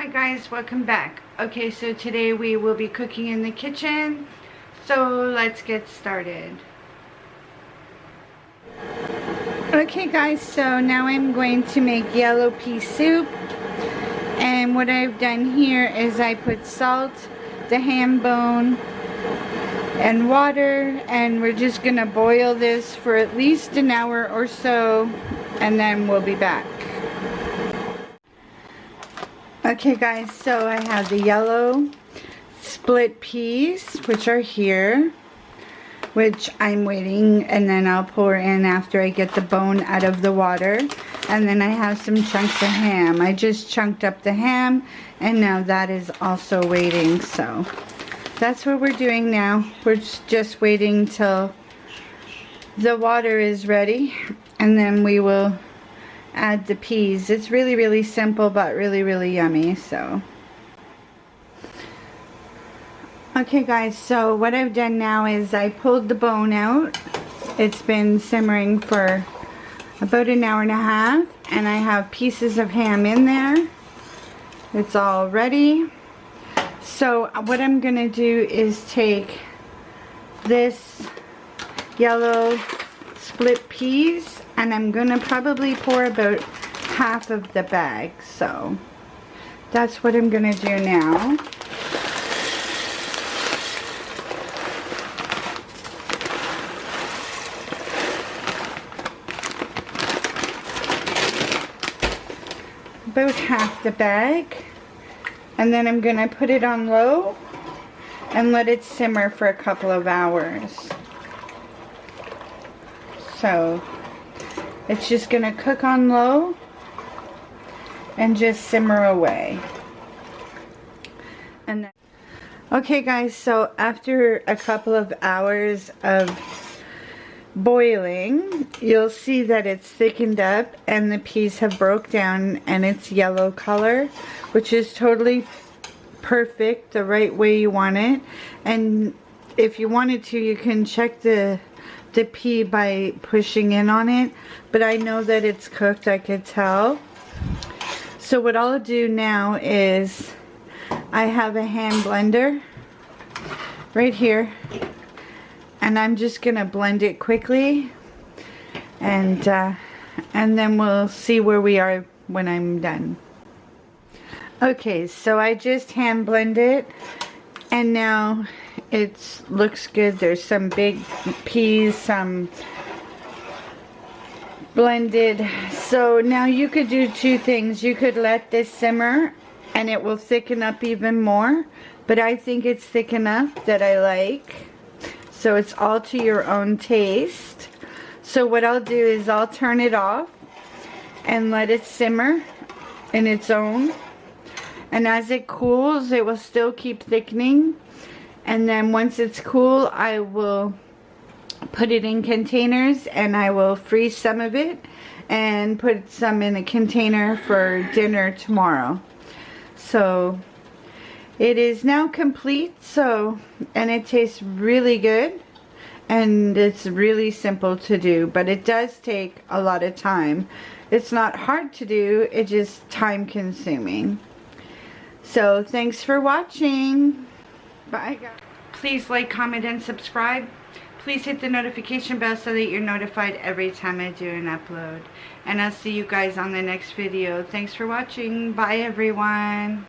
Hi guys, welcome back. Okay, so today we will be cooking in the kitchen, so let's get started. Okay guys, so now I'm going to make yellow pea soup, and what I've done here is I put salt, the ham bone, and water, and we're just gonna boil this for at least an hour or so, and then we'll be back. Okay guys, so I have the yellow split peas, which are here, which I'm waiting, and then I'll pour in after I get the bone out of the water. And then I have some chunks of ham. I just chunked up the ham, and now that is also waiting. So that's what we're doing now. We're just waiting till the water is ready, and then we will add the peas. It's really simple, but really yummy. So okay guys, so what I've done now is I pulled the bone out. It's been simmering for about an hour and a half, and I have pieces of ham in there. It's all ready. So what I'm gonna do is take this yellow split peas, and I'm gonna probably pour about half of the bag. So that's what I'm gonna do now. About half the bag, and then I'm gonna put it on low and let it simmer for a couple of hours. So it's just gonna cook on low and just simmer away. And then, okay guys, so after a couple of hours of boiling, you'll see that it's thickened up and the peas have broke down and it's yellow color, which is totally perfect, the right way you want it. And if you wanted to, you can check the pea by pushing in on it, but I know that it's cooked, I could tell. So what I'll do now is I have a hand blender right here, and I'm just gonna blend it quickly, and then we'll see where we are when I'm done. Okay, so I just hand blend it, and now it looks good. There's some big peas, some blended. So now you could do two things. You could let this simmer and it will thicken up even more, but I think it's thick enough that I like. So it's all to your own taste. So what I'll do is I'll turn it off and let it simmer in its own. And as it cools, it will still keep thickening. And then once it's cool, I will put it in containers, and I will freeze some of it and put some in a container for dinner tomorrow. So it is now complete, and it tastes really good, and it's really simple to do, but it does take a lot of time. It's not hard to do, it's just time consuming. So thanks for watching. Bye guys. Please like, comment, and subscribe. Please hit the notification bell so that you're notified every time I do an upload. And I'll see you guys on the next video. Thanks for watching. Bye everyone.